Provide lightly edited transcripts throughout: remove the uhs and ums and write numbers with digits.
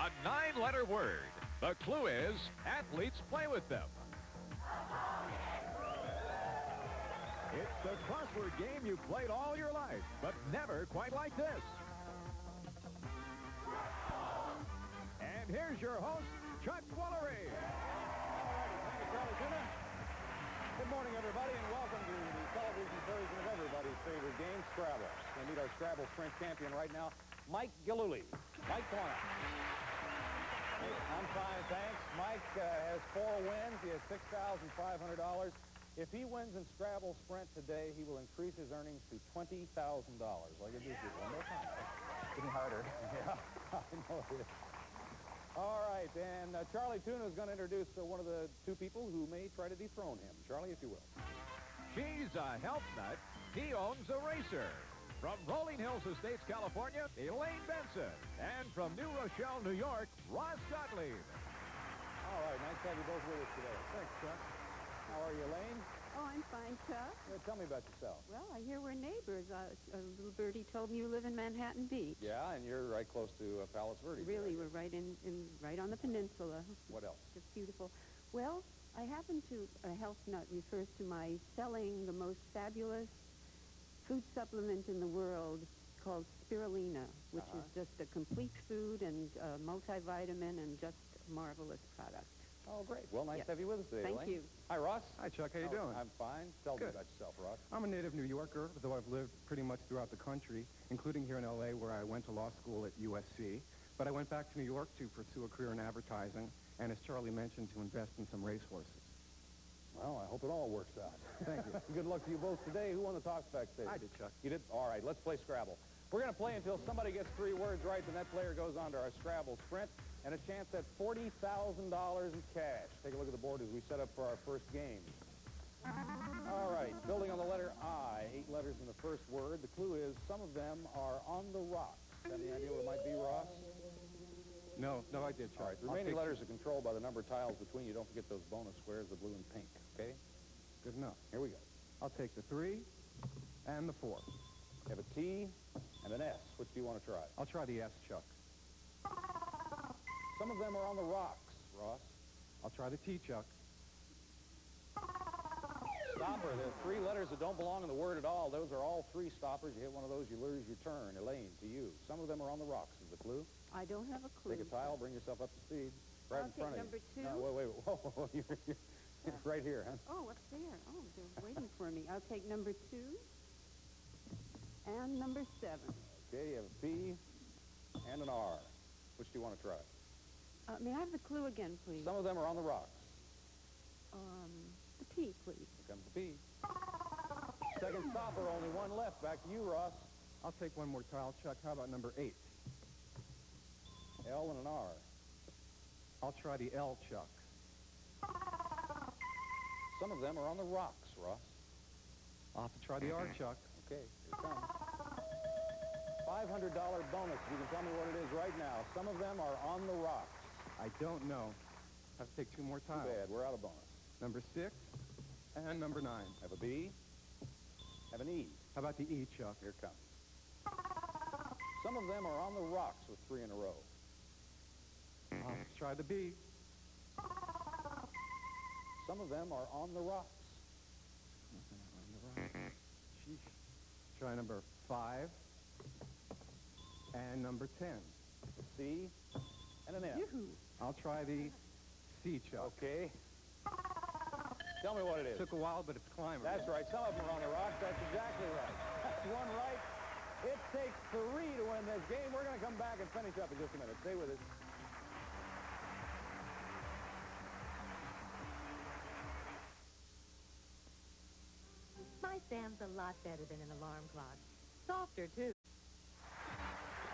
A 9-letter word. The clue is athletes play with them. It's the crossword game you played all your life, but never quite like this. And here's your host, Chuck Woolery. Thank you, Charlie Tuna. Good morning, everybody, and welcome to the television version of everybody's favorite game, Scrabble. We're going to meet our Scrabble Sprint champion right now, Mike Gillooly. Mike, come on up. I'm fine, thanks. Mike has 4 wins. He has $6,500. If he wins in Scrabble Sprint today, he will increase his earnings to $20,000. All you do is do it one more time. Right? Getting harder. Yeah, I know it is. All right, and Charlie Tuna is going to introduce one of the 2 people who may try to dethrone him. Charlie, if you will. She's a health nut. He owns a racer. From Rolling Hills Estates, California, Elaine Benson. And from New Rochelle, New York, Ross Gottlieb. All right, nice to have you both with us today. Thanks, Chuck. How are you, Elaine? Oh, I'm fine, Chuck. Tell me about yourself. Well, I hear we're neighbors. A little birdie told me you live in Manhattan Beach. Yeah, and you're right close to Palos Verdes. Really, we're right right on the peninsula. What else? Just beautiful. Well, I happen to, a health nut refers to my selling the most fabulous food supplement in the world called spirulina, which is just a complete food and multivitamin and just a marvelous product. Oh, great. Well, nice to have you with us today, Thank Elaine. you. Hi, Ross. Hi, Chuck. How you doing? I'm fine. Tell me about yourself, Ross. I'm a native New Yorker, though I've lived pretty much throughout the country, including here in L.A., where I went to law school at USC. But I went back to New York to pursue a career in advertising, and as Charlie mentioned, to invest in some racehorses. Well, I hope it all works out. Thank you. Good luck to you both today. Who won the talk backstage? I did, Chuck. You did? All right, let's play Scrabble. We're going to play until somebody gets 3 words right, then that player goes on to our Scrabble Sprint, and a chance at $40,000 in cash. Take a look at the board as we set up for our first game. All right, building on the letter I, 8 letters in the first word. The clue is some of them are on the rocks. Any idea what it might be, Ross? No, I did, Chuck. All right, the remaining letters are controlled by the number tiles between you. Don't forget those bonus squares, the blue and pink, okay? Good enough. Here we go. I'll take the 3 and the 4. You have a T and an S. Which do you want to try? I'll try the S, Chuck. Some of them are on the rocks, Ross. I'll try the T, Chuck. Stopper. There are 3 letters that don't belong in the word at all. Those are all 3 stoppers. You hit one of those, you lose your turn. Elaine, to you. Some of them are on the rocks is the clue. I don't have a clue. Take a tile, bring yourself up to speed. Right in front of number you. 2. No, wait. Whoa. You're right here, huh? Oh, up there. Oh, they're waiting for me. I'll take number 2 and number 7. Okay, you have a P and an R. Which do you want to try? May I have the clue again, please? Some of them are on the rocks. The P, please. Here comes the P. Second stopper, only 1 left. Back to you, Ross. I'll take one more tile, Chuck. How about number 8? L and an R. I'll try the L, Chuck. Some of them are on the rocks, Ross. I'll have to try the R, Chuck. Okay, here it comes. $500 bonus. You can tell me what it is right now. Some of them are on the rocks. I don't know. Have to take 2 more tiles. Too bad. We're out of bonus. Number 6 and number 9. Have a B. Have an E. How about the E, Chuck? Here it comes. Some of them are on the rocks with 3 in a row. I'll have to try the B. Some of them are on the rocks. Sheesh. Try number 5 and number 10. A C and an F. Yoo-hoo. I'll try the C, Chuck. Okay. Tell me what it is. Took a while, but it's climbing. That's right. Some of them are on the rocks. That's exactly right. That's 1 right. It takes 3 to win this game. We're going to come back and finish up in just a minute. Stay with us. My Sam's a lot better than an alarm clock. Softer, too.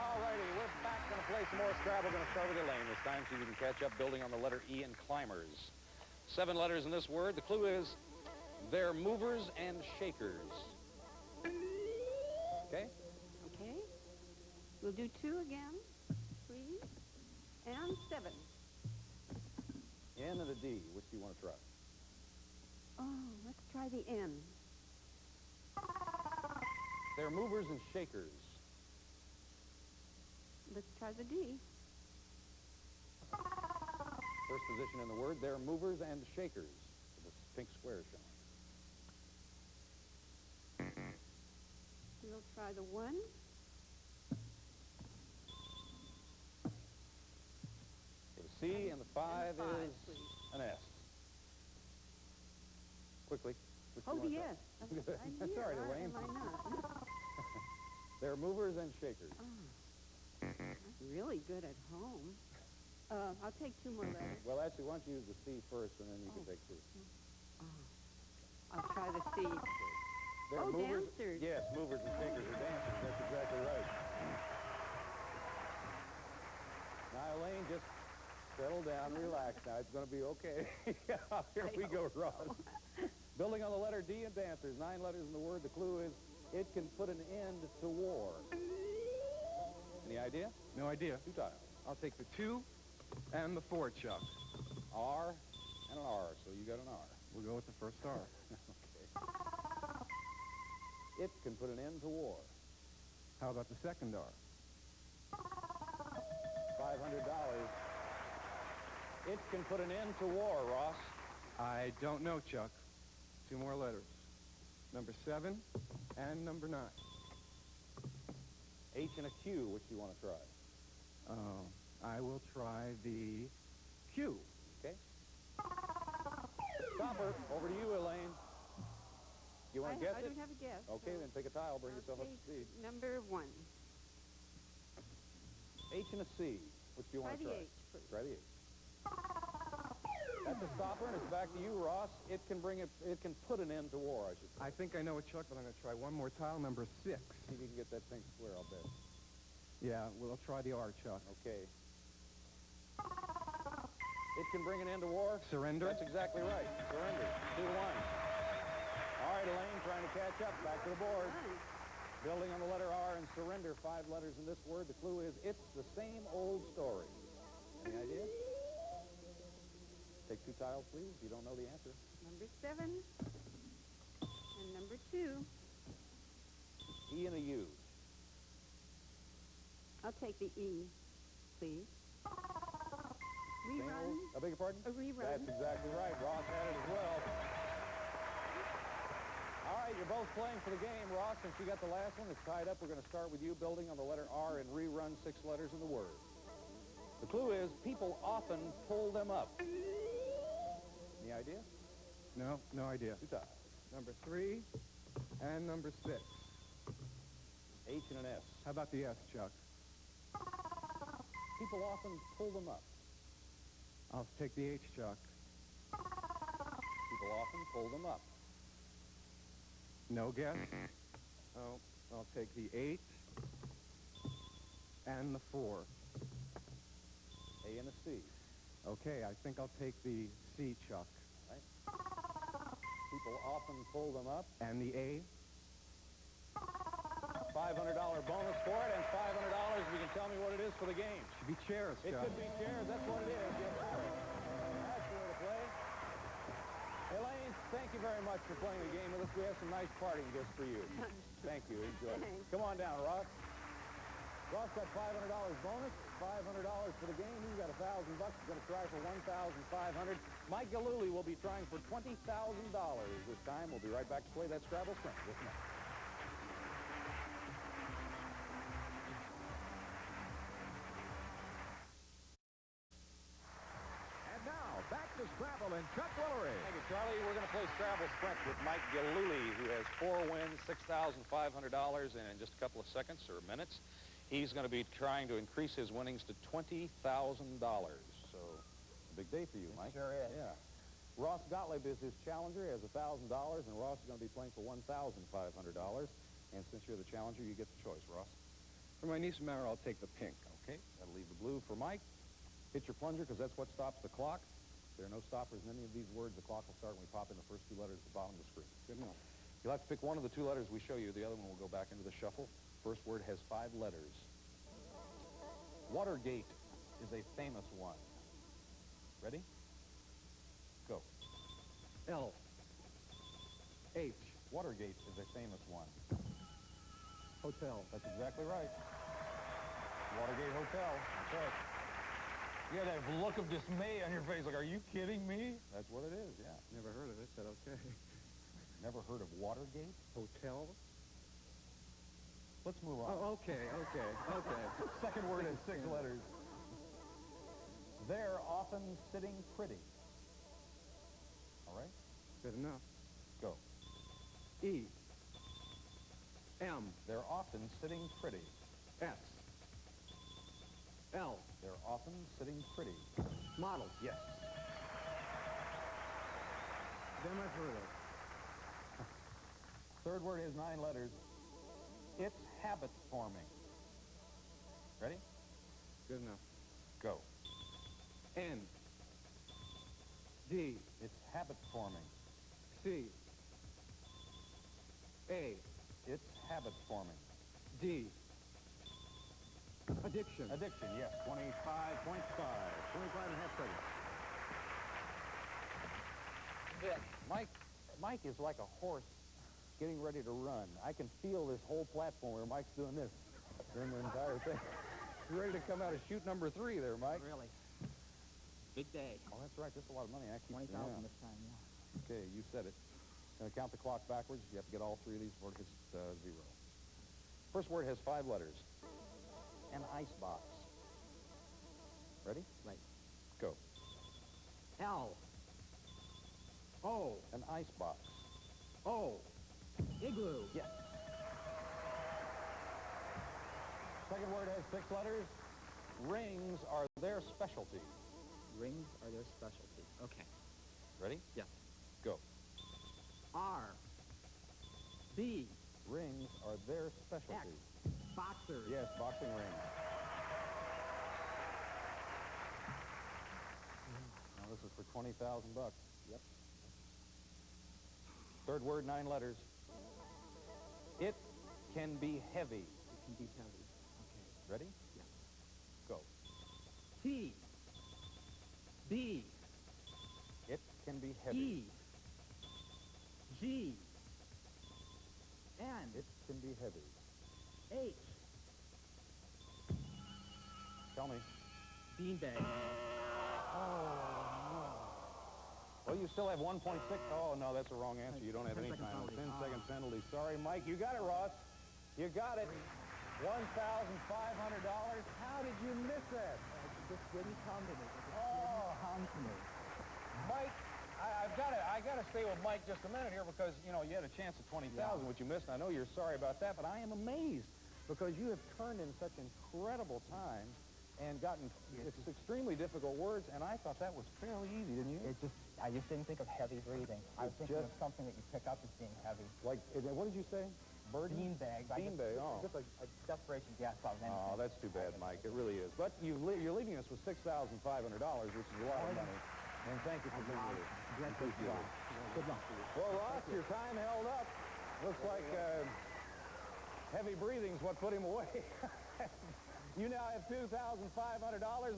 All righty, we're back. Going to play some more Scrabble. Going to start with Elaine this time so you can catch up, building on the letter E in climbers. 7 letters in this word. The clue is they're movers and shakers. Okay? Okay. We'll do 2 again, please. And 7. N and a D. Which do you want to try? Oh, let's try the N. They're movers and shakers. Let's try the D. First position in the word, they're movers and shakers. The pink square showing. We'll try the 1. The C and the 5 and the 5, is please. an S. Quickly. Which Oh, you wanna the try? S. I'm That's here, all right, Elaine. am I not? They're movers and shakers. Oh, I'm really good at home. I'll take 2 more letters. Well, actually, why don't you use the C first, and then you can take 2. I'll try the C. They're Oh, movers. dancers. Yes, movers and shakers are dancers. That's exactly right. Now, Elaine, just settle down, relax. Now, it's going to be okay. Here we go, Ross. Building on the letter D in dancers, 9 letters in the word. The clue is it can put an end to war. Any idea? No idea. 2 tiles. I'll take the 2 and the 4, Chuck. R and an R, so you got an R. We'll go with the first R. Okay. It can put an end to war. How about the second R? $500. It can put an end to war, Ross. I don't know, Chuck. 2 more letters. Number 7 and number 9. H and a Q, which you want to try. I will try the Q. Okay. Stopper, over to you, Elaine. You want to guess I it? don't have a guess. Okay, so then take a tile, bring I'll yourself up to take speed. Number 1. H and a C, which do you want to Try try? the H, please. Try the H. That's a stopper, and it's back to you, Ross. It can can put an end to war, I should say. I think I know it, Chuck, but I'm going to try one more tile, number 6. See if you can get that pink square, I'll bet. Yeah, we'll try the R, Chuck. Okay. It can bring an end to war. Surrender? That's exactly right. Surrender. 2 to 1. All right, Elaine, trying to catch up. Back to the board. Nice. Building on the letter R and surrender, 5 letters in this word. The clue is it's the same old story. Any idea? Take 2 tiles, please. You don't know the answer. Number 7 and number 2. E and a U. I'll take the E, please. Same Rerun. old, I beg your pardon? A rerun. That's exactly right. Ross had it as well. All right, you're both playing for the game. Ross, since you got the last one, it's tied up. We're going to start with you, building on the letter R and rerun 6 letters in the word. The clue is people often pull them up. Any idea? No, no idea. 2 tiles. Number 3 and number 6. H and an S. How about the S, Chuck? People often pull them up. I'll take the H, Chuck. People often pull them up. No guess? Oh, I'll take the 8 and the 4. A and a C. Okay, I think I'll take the C, Chuck. Right? People often pull them up. And the A? $500 bonus for it, and $500 if you can tell me what it is for the game. Should be chairs, It Chuck. could be chairs. That's what it is. Yes, sir. That's the way to play. Elaine, thank you very much for playing the game with us. We have some nice parting gifts for you. Thank you. Enjoy. Thanks. Come on down, Ross. Ross got $500 bonus, $500 for the game. He's got $1,000. He's going to try for $1,500. Mike Gillooly will be trying for $20,000 this time. We'll be right back to play that Scrabble Sprint. Just a minute. And now, back to Scrabble and Chuck Woolery. Thank you, Charlie. We're going to play Scrabble Sprint with Mike Gillooly, who has 4 wins, $6,500, and in just a couple of seconds or minutes, he's going to be trying to increase his winnings to $20,000. So, a big day for you, Mike. Sure is. Yeah. Ross Gottlieb is his challenger. He has $1,000, and Ross is going to be playing for $1,500. And since you're the challenger, you get the choice, Ross. For my niece Mara, I'll take the pink. Okay, that'll leave the blue for Mike. Hit your plunger, because that's what stops the clock. If there are no stoppers in any of these words, the clock will start when we pop in the first 2 letters at the bottom of the screen. Good enough. You'll have to pick one of the 2 letters we show you. The other one will go back into the shuffle. First word has 5 letters. Watergate is a famous one. Ready? Go. L. H. Watergate is a famous one. Hotel. That's exactly right. Watergate Hotel. That's right. You got that look of dismay on your face, like, are you kidding me? That's what it is, yeah. Never heard of it, but okay. Never heard of Watergate? Hotel? Let's move on. Oh, okay. Second word is 6 letters. They're often sitting pretty. All right? Good enough. Go. E. M. They're often sitting pretty. S. L. They're often sitting pretty. Model. Yes. Them I've heard of. Third word is 9 letters. It's habit forming. Ready? Good enough. Go. N. D. It's habit forming. C. A. It's habit forming. D. Addiction. Addiction, yes. 25.5. 25 and a half seconds. Yeah, Mike is like a horse getting ready to run. I can feel this whole platform where Mike's doing this during the entire thing. He's ready to come out of shoot number 3 there, Mike. Really? Big day. Oh, that's right. That's a lot of money, actually. 20,000 this time, yeah. Okay, you said it. Gonna count the clock backwards. You have to get all 3 of these before it hits 0. First word has 5 letters. An ice box. Ready? Right. Go. L. O. An ice box. O. Igloo. Yes. Second word has 6 letters. Rings are their specialty. Rings are their specialty. Okay. Ready? Yeah. Go. R. B. Rings are their specialty. X. Boxers. Yes, boxing rings. Now this is for 20,000 bucks. Yep. Third word, 9 letters. It can be heavy. It can be heavy. Okay. Ready? Yeah. Go. T. B. It can be heavy. E. G. N. It can be heavy. H. Tell me. Beanbag. Well, you still have 1.6. Oh, no, that's the wrong answer. You don't have 10 any second time. penalty. 10-second penalty. Sorry, Mike. You got it, Ross. You got it. $1,500. How did you miss that? It just didn't come to me. It just Oh. didn't come to me. Mike, I got to stay with Mike just a minute here because, you know, you had a chance at 20,000, which you missed. And I know you're sorry about that, but I am amazed because you have turned in such incredible time and gotten extremely difficult words, and I thought that was fairly easy, didn't you? I just didn't think of heavy breathing. I was thinking of something that you pick up as being heavy. Like, what did you say? Burden? Beanbags. Beanbag, oh. Just a desperation guess of anything. Oh, that's too bad, Mike. It really is. But you're leaving us with $6,500, which is a lot of money. And thank you for being with us. Good luck. Well, Ross, your time held up. Looks like heavy breathing's what put him away. You now have $2,500.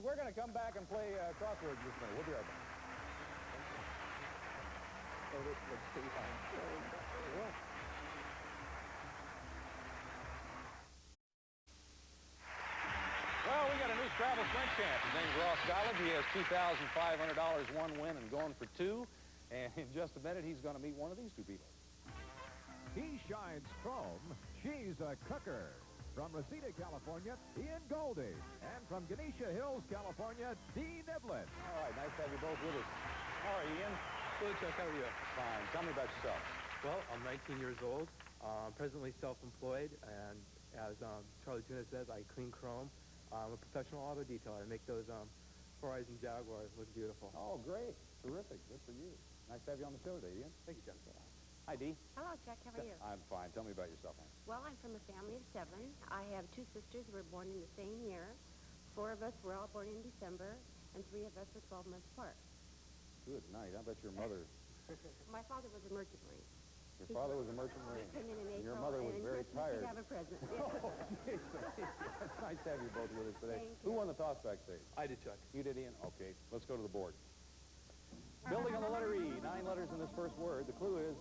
We're going to come back and play crosswords this minute. We'll be right back. Well, we got a new Scrabble French champ. His name's Ross Golub. He has $2,500, 1 win, and going for 2. And in just a minute, he's going to meet one of these 2 people. He shines chrome. She's a cooker. From Reseda, California, Ian Goldie. And from Ganesha Hills, California, Dee Niblett. All right, nice to have you both with us. All right, Ian. Good, Chuck. How are you? Fine. Tell me about yourself. Well, I'm 19 years old. I'm presently self-employed, and as Charlie Tuna says, I clean chrome. I'm a professional auto detailer. I make those Ferraris and Jaguars look beautiful. Oh, great. Terrific. Good for you. Nice to have you on the show today, Ian. Thank you, Jennifer. Hi, Dee. Hello, Chuck. How are you? I'm fine. Tell me about yourself, honey. Well, I'm from a family of 7. I have 2 sisters who were born in the same year. 4 of us were all born in December, and 3 of us were 12 months apart. Good night. I bet your mother... My father was a merchant marine. Your father was a merchant He marine. came in April, Your mother was and very Christmas tired. he'd have a present. It's nice to have you both with us today. Thank Who you. won the toss backstage? I did, Chuck. You did, Ian? Okay, let's go to the board. Building on the letter E, 9 letters in this first word. The clue is,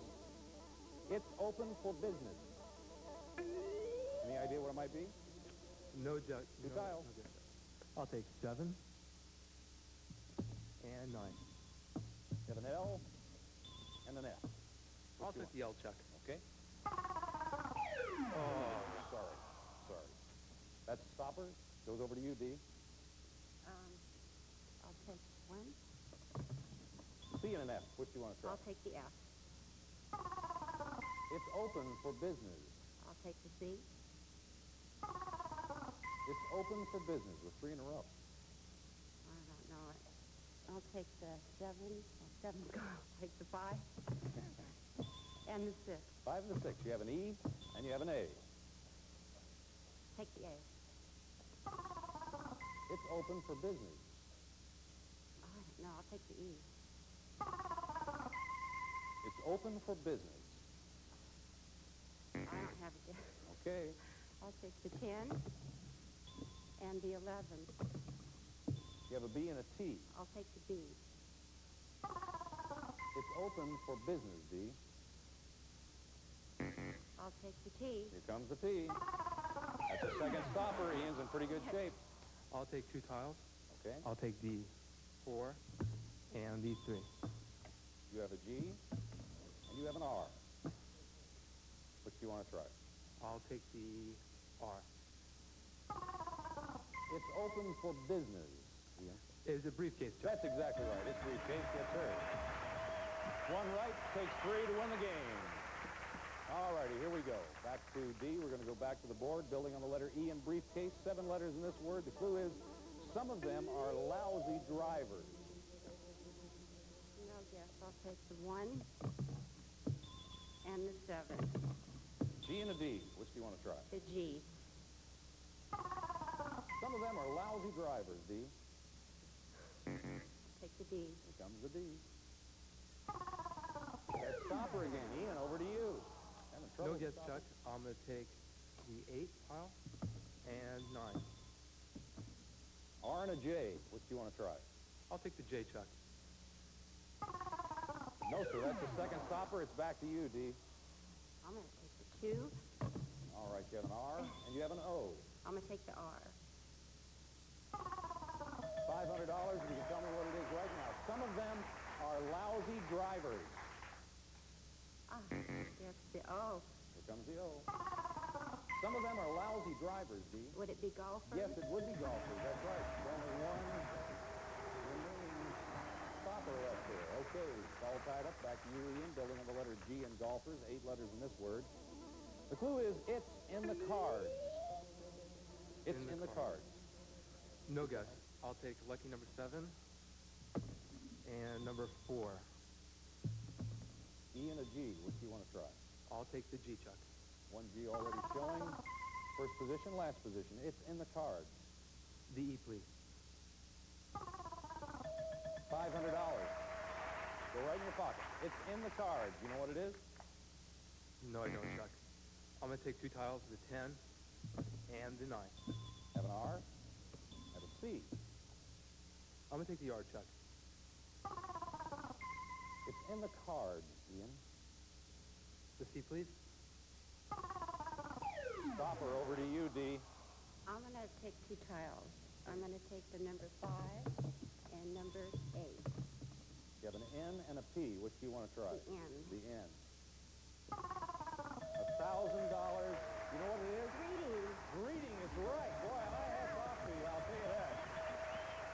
it's open for business. Any idea what it might be? No, Chuck. You dial. I'll take 7. and 9. You have an L and an F. I'll take the L, Chuck. Okay. Oh, sorry. That's a stopper. Goes over to you, D. I'll take 1. C and an F. Which do you want to try? I'll take the F. It's open for business. I'll take the C. It's open for business with 3 in a row. I don't know it. I'll take the 7. Well, 7's gone. I'll take the 5. And the 6. 5 and the 6. You have an E and you have an A. Take the A. It's open for business. I don't know. I'll take the E. It's open for business. I don't have it yet. Okay. I'll take the 10 and the 11. You have a B and a T. I'll take the B. It's open for business, D. I'll take the T. Here comes the T. That's a second stopper. Ian's in pretty good shape. I'll take 2 tiles. Okay. I'll take the 4 and the 3. You have a G and you have an R. Which do you want to try? I'll take the R. It's open for business, Ian. It's a briefcase, Chuck. That's exactly right. It's briefcase. Yes, sir. 1 right takes 3 to win the game. All righty, here we go. Back to D. We're going to go back to the board, building on the letter E in briefcase. 7 letters in this word. The clue is some of them are lousy drivers. No guess. I'll take the 1 and the 7. G and a D. Which do you want to try? The G. Some of them are lousy drivers, D. Take the D. Here comes the D. That stopper again. Ian, over to you. Having trouble No guess, stopping? Chuck. I'm going to take the 8 pile and 9. R and a J. Which do you want to try? I'll take the J, Chuck. No, sir. That's the second stopper. It's back to you, D. I'm going to take the 2. All right, you have an R and you have an O. I'm going to take the R. $500, and you can tell me what it is right now. Some of them are lousy drivers. Yes, the O. Here comes the O. Some of them are lousy drivers, D. Would it be golfers? Yes, it would be golfers. That's right. There's only one remaining stopper left there. Okay, it's all tied up. Back to you, Ian, building on the letter G in golfers. 8 letters in this word. The clue is it's in the cards. It's in the cards. No guess. I'll take lucky number 7 and number 4. E and a G. Which do you want to try? I'll take the G, Chuck. 1 G already showing. First position, last position. It's in the cards. The E, please. $500. Go right in your pocket. It's in the cards. You know what it is? No, I don't, Chuck. I'm going to take 2 tiles, the 10 and the 9. Have an R. Have a C. I'm going to take the R, Chuck. It's in the cards, Ian. The C, please. Stopper, over to you, D. I'm going to take 2 tiles. I'm going to take the number 5 and number 8. You have an N and a P. Which do you want to try? The N. The N. $1,000. You know what it is? Greeting. Greeting is right. Boy, I hats off to you, I'll tell you that.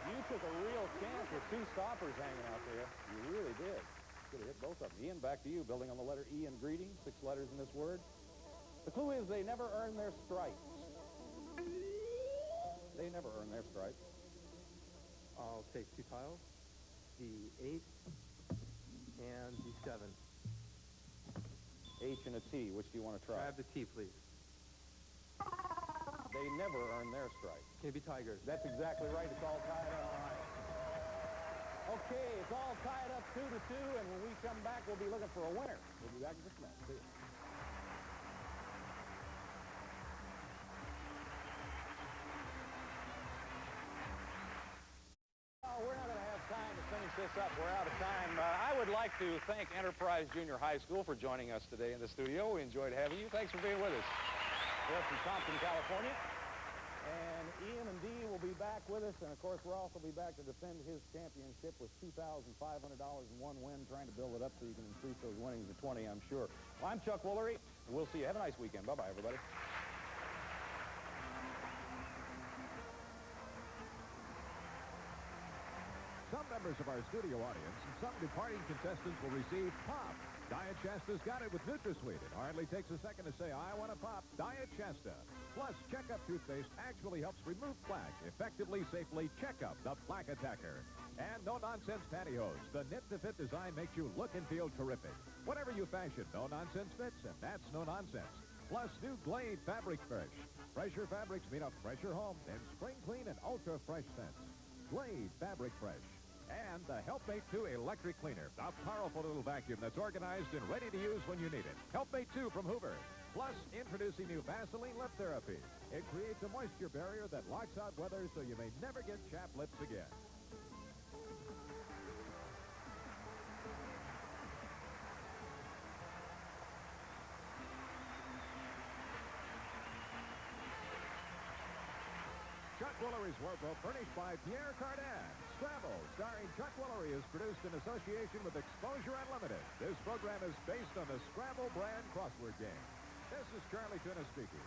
You took a real chance with 2 stoppers hanging out there. You really did. Could have hit both of them. Ian, back to you, building on the letter E in greeting. 6 letters in this word. The clue is they never earn their stripes. They never earn their stripes. I'll take 2 tiles, the 8 and the 7. H and a T. Which do you want to try? I have the T, please. They never earn their stripes. Can it be Tigers? That's exactly right. It's all tied up. All right. Okay, it's all tied up 2 to 2, and when we come back, we'll be looking for a winner. We'll be back in just a minute. See you. Oh, we're not going to have time to finish this up. We're out of time. I would like to thank Enterprise Junior High School for joining us today in the studio. We enjoyed having you. Thanks for being with us. We're from Compton, California. And Ian and Dee will be back. back with us, and of course, Ross will be back to defend his championship with $2,500 in one win, trying to build it up so you can increase those winnings to 20, I'm sure. Well, I'm Chuck Woolery. We'll see you. Have a nice weekend. Bye-bye, everybody. Some members of our studio audience and some departing contestants will receive Pop. Diet Shasta's got it with NutraSweet. It hardly takes a second to say, I want a Pop. Diet Shasta. Plus, Checkup toothpaste actually helps remove plaque. Effectively, safely, Checkup, the plaque attacker. And no-nonsense pantyhose. The knit-to-fit design makes you look and feel terrific. Whatever you fashion, no-nonsense fits, and that's no-nonsense. Plus, new Glade Fabric Fresh. Fresher fabrics mean a fresher home in spring clean and ultra-fresh scents. Glade Fabric Fresh. And the Helpmate 2 electric cleaner, a powerful little vacuum that's organized and ready to use when you need it. Helpmate 2 from Hoover. Plus, introducing new Vaseline Lip Therapy. It creates a moisture barrier that locks out weather so you may never get chapped lips again. Chuck Woolery's Wardrobe, furnished by Pierre Cardin. Scrabble, starring Chuck Woolery, is produced in association with Exposure Unlimited. This program is based on the Scrabble brand crossword game. This is Charlie Tuna speaking.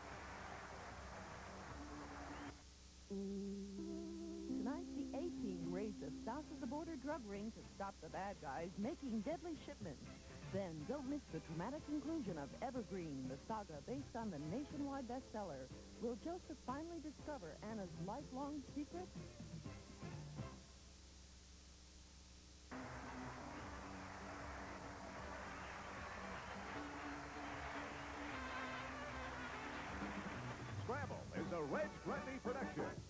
Tonight, the A-Team races south of the border drug ring to stop the bad guys making deadly shipments. Then, don't miss the dramatic conclusion of Evergreen, the saga based on the nationwide bestseller. Will Joseph finally discover Anna's lifelong secret? Scrabble is a Reg Grundy production.